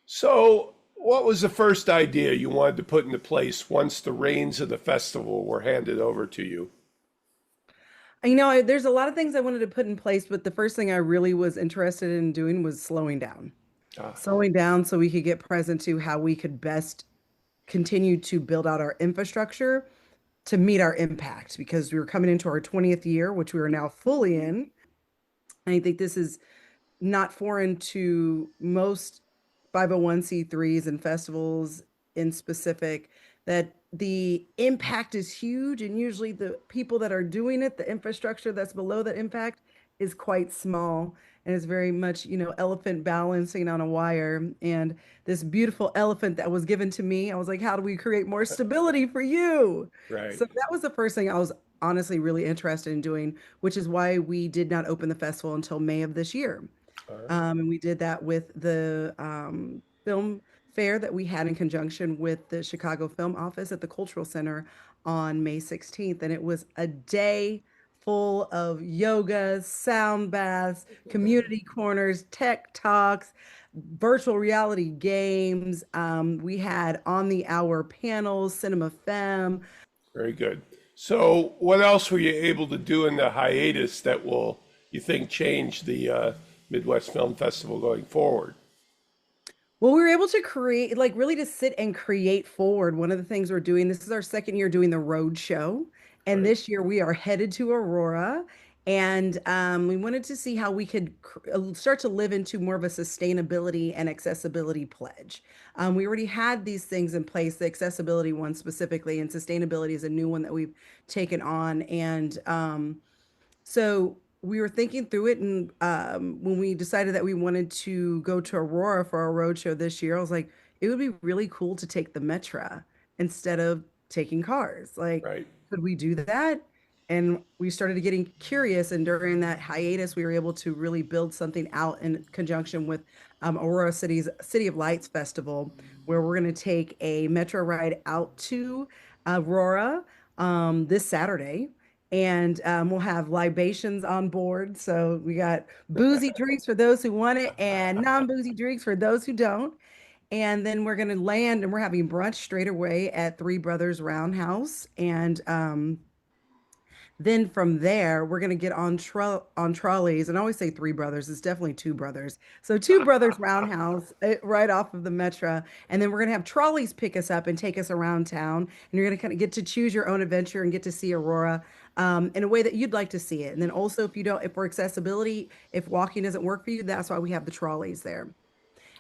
So, what was the first idea you wanted to put into place once the reins of the festival were handed over to you? There's a lot of things I wanted to put in place, but the first thing I really was interested in doing was slowing down. Ah, Slowing down so we could get present to how we could best continue to build out our infrastructure to meet our impact because we were coming into our 20th year, which we are now fully in. And I think this is not foreign to most 501(c)(3)s and festivals in specific, that the impact is huge. And usually the people that are doing it, the infrastructure that's below that impact is quite small. And it's very much, elephant balancing on a wire. And this beautiful elephant that was given to me, I was like, how do we create more stability for you? right. So that was the first thing I was honestly really interested in doing, which is why we did not open the festival until May of this year. All right. And we did that with the film fair that we had in conjunction with the Chicago Film Office at the Cultural Center on May 16th. And it was a day full of yoga, sound baths, community corners, tech talks, virtual reality games. We had on the hour panels, cinema femme. Very good. So, what else were you able to do in the hiatus that will, you think, change the Midwest Film Festival going forward? Well, we were able to create, like, really to sit and create forward. One of the things we're doing, this is our second year doing the road show. And Right. this year we are headed to Aurora. And we wanted to see how we could start to live into more of a sustainability and accessibility pledge. We already had these things in place, the accessibility one specifically, and sustainability is a new one that we've taken on. And so we were thinking through it, and when we decided that we wanted to go to Aurora for our road show this year, I was like, it would be really cool to take the Metra instead of taking cars. Like, Right. could we do that? And we started getting curious, and during that hiatus, we were able to really build something out in conjunction with Aurora City's City of Lights Festival, where we're going to take a Metro ride out to Aurora this Saturday and we'll have libations on board. So we got boozy drinks for those who want it and non-boozy drinks for those who don't. And then we're going to land and we're having brunch straight away at Three Brothers Roundhouse. And then from there, we're going to get on trolleys. And I always say Three Brothers. It's definitely Two Brothers. So Two Brothers Roundhouse right off of the Metra. And then we're going to have trolleys pick us up and take us around town. And you're going to kind of get to choose your own adventure and get to see Aurora in a way that you'd like to see it. And then also, if for accessibility, if walking doesn't work for you, that's why we have the trolleys there.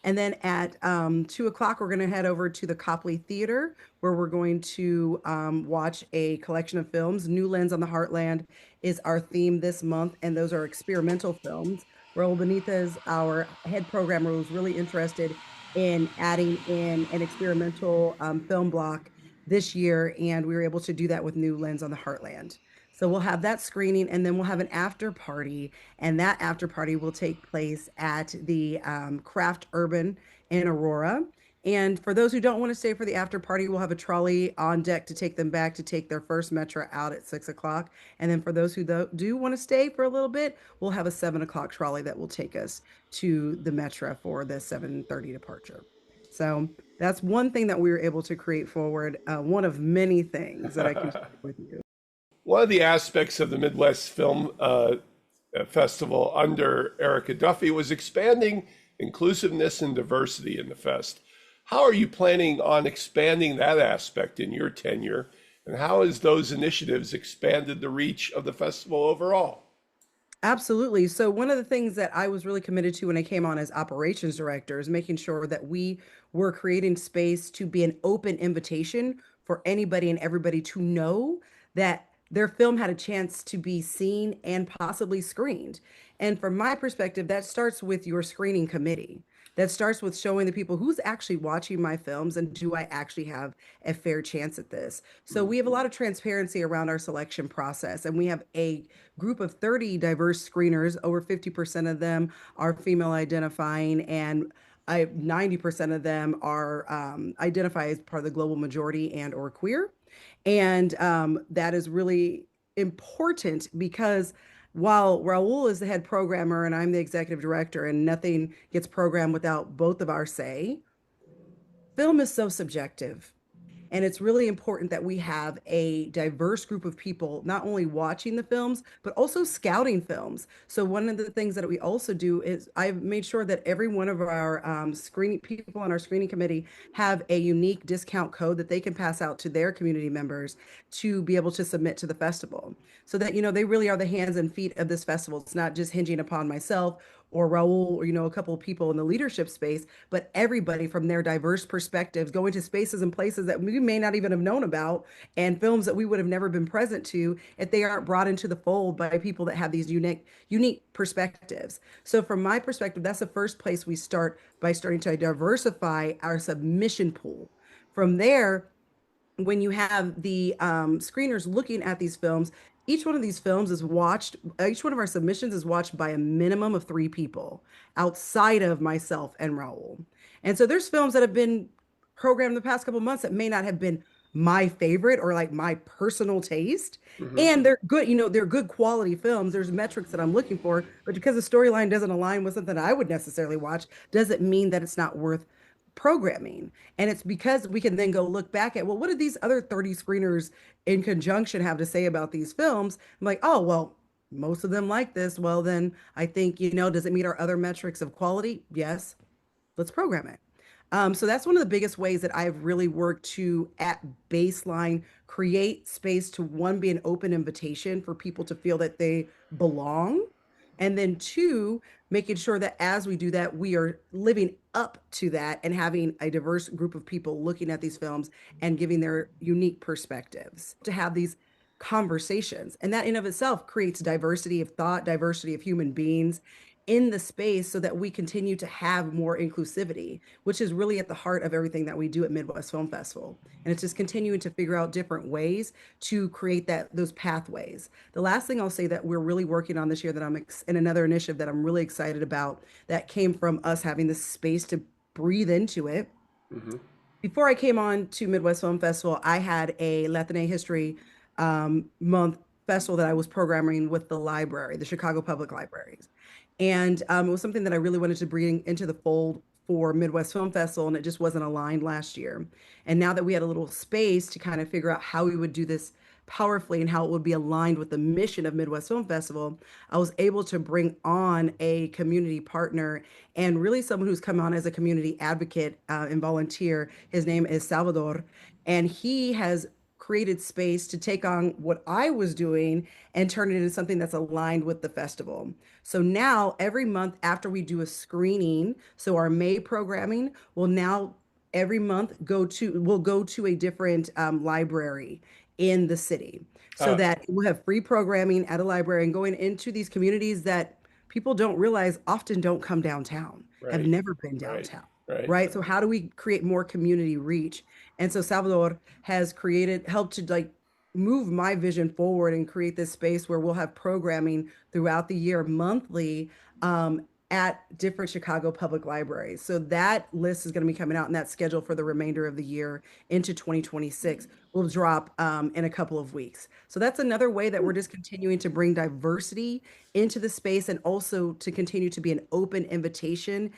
And then at 2 o'clock, we're going to head over to the Copley Theater, where we're going to watch a collection of films. New Lens on the Heartland is our theme this month, and those are experimental films. Raul Benitez, our head programmer, was really interested in adding in an experimental film block this year, and we were able to do that with New Lens on the Heartland. So we'll have that screening, and then we'll have an after party, and that after party will take place at the Craft Urban in Aurora. And for those who don't want to stay for the after party, we'll have a trolley on deck to take them back to take their first Metro out at 6 o'clock. And then for those who do want to stay for a little bit, we'll have a 7 o'clock trolley that will take us to the Metro for the 7:30 departure. So that's one thing that we were able to create forward, one of many things that I can share with you. One of the aspects of the Midwest Film Festival under Erica Duffy was expanding inclusiveness and diversity in the fest. How are you planning on expanding that aspect in your tenure, and how has those initiatives expanded the reach of the festival overall? Absolutely. So one of the things that I was really committed to when I came on as operations director is making sure that we were creating space to be an open invitation for anybody and everybody to know that their film had a chance to be seen and possibly screened. And from my perspective, that starts with your screening committee. That starts with showing the people who's actually watching my films and do I actually have a fair chance at this. So we have a lot of transparency around our selection process, and we have a group of 30 diverse screeners. Over 50% of them are female identifying, and 90% of them are identify as part of the global majority and or queer. And that is really important because while Raul is the head programmer and I'm the executive director, and nothing gets programmed without both of our say, Film is so subjective. And it's really important that we have a diverse group of people, not only watching the films, but also scouting films. So one of the things that we also do is I've made sure that every one of our screening people on our screening committee have a unique discount code that they can pass out to their community members to be able to submit to the festival. So that, they really are the hands and feet of this festival. It's not just hinging upon myself or Raul or, a couple of people in the leadership space, but everybody from their diverse perspectives going to spaces and places that we may not even have known about and films that we would have never been present to if they aren't brought into the fold by people that have these unique perspectives. So from my perspective, that's the first place we start by starting to diversify our submission pool. From there, when you have the screeners looking at these films, each one of these films is watched, each one of our submissions is watched by a minimum of three people outside of myself and Raul. And so there's films that have been programmed the past couple of months that may not have been my favorite or like my personal taste. Hmm. And they're good, they're good quality films. There's metrics that I'm looking for, but because the storyline doesn't align with something I would necessarily watch, doesn't mean that it's not worth programming. And it's because we can then go look back at, well, what did these other 30 screeners in conjunction have to say about these films? I'm like, oh, well, most of them like this. Well, then I think, does it meet our other metrics of quality? Yes, let's program it. So that's one of the biggest ways that I've really worked to, at baseline, create space to one, be an open invitation for people to feel that they belong. And then two, making sure that as we do that, we are living up to that and having a diverse group of people looking at these films and giving their unique perspectives to have these conversations. And that in of itself creates diversity of thought, diversity of human beings in the space so that we continue to have more inclusivity, which is really at the heart of everything that we do at Midwest Film Festival. And it's just continuing to figure out different ways to create those pathways. The last thing I'll say that we're really working on this year that in another initiative that I'm really excited about that came from us having this space to breathe into it. Hmm. Before I came on to Midwest Film Festival, I had a Latina History Month festival that I was programming with the library, the Chicago Public Libraries. And it was something that I really wanted to bring into the fold for Midwest Film Festival, and it just wasn't aligned last year. And now that we had a little space to kind of figure out how we would do this powerfully and how it would be aligned with the mission of Midwest Film Festival, I was able to bring on a community partner and really someone who's come on as a community advocate and volunteer. His name is Salvador, and he has created space to take on what I was doing and turn it into something that's aligned with the festival. So now every month after we do a screening, so our May programming will now every month we'll go to a different library in the city so Uh, that we'll have free programming at a library and going into these communities that people don't realize often don't come downtown, have right, never been right, downtown. right. Right. So how do we create more community reach? And so Salvador has helped to like move my vision forward and create this space where we'll have programming throughout the year monthly at different Chicago public libraries. So that list is going to be coming out and that schedule for the remainder of the year into 2026 will drop in a couple of weeks. So that's another way that we're just continuing to bring diversity into the space and also to continue to be an open invitation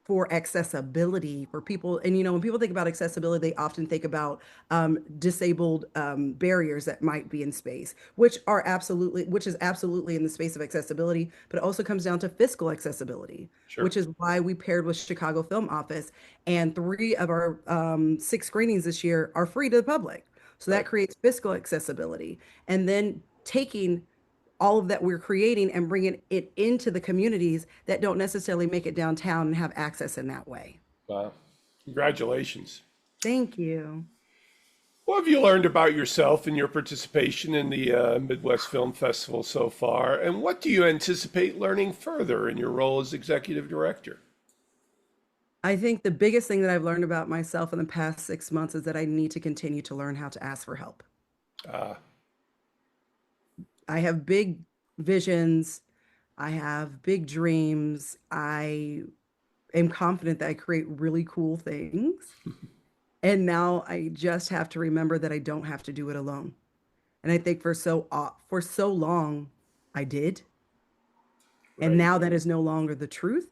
for accessibility for people. And when people think about accessibility, they often think about disabled barriers that might be in space, which is absolutely in the space of accessibility, but it also comes down to fiscal accessibility, Sure. which is why we paired with Chicago Film Office, and three of our six screenings this year are free to the public. So that Right. creates fiscal accessibility. And then taking all of that we're creating and bringing it into the communities that don't necessarily make it downtown and have access in that way. Wow. Congratulations. Thank you. What have you learned about yourself and your participation in the Midwest Film Festival so far? And what do you anticipate learning further in your role as executive director? I think the biggest thing that I've learned about myself in the past 6 months is that I need to continue to learn how to ask for help. Uh, I have big visions. I have big dreams. I am confident that I create really cool things. And now I just have to remember that I don't have to do it alone. And I think for so long I did, and right. now that is no longer the truth,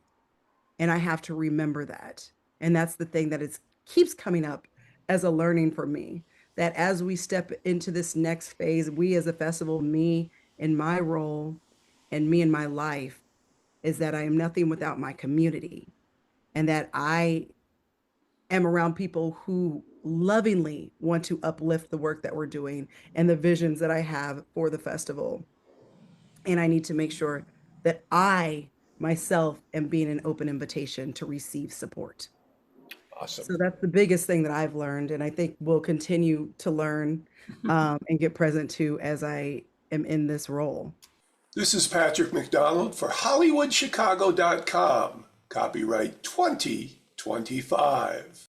and I have to remember that. And that's the thing that is keeps coming up as a learning for me, that as we step into this next phase, we as a festival, me in my role and me in my life, is that I am nothing without my community, and that I am around people who lovingly want to uplift the work that we're doing and the visions that I have for the festival. And I need to make sure that I myself am being an open invitation to receive support. Awesome. So that's the biggest thing that I've learned, and I think will continue to learn and get present to as I am in this role. This is Patrick McDonald for HollywoodChicago.com. Copyright 2025.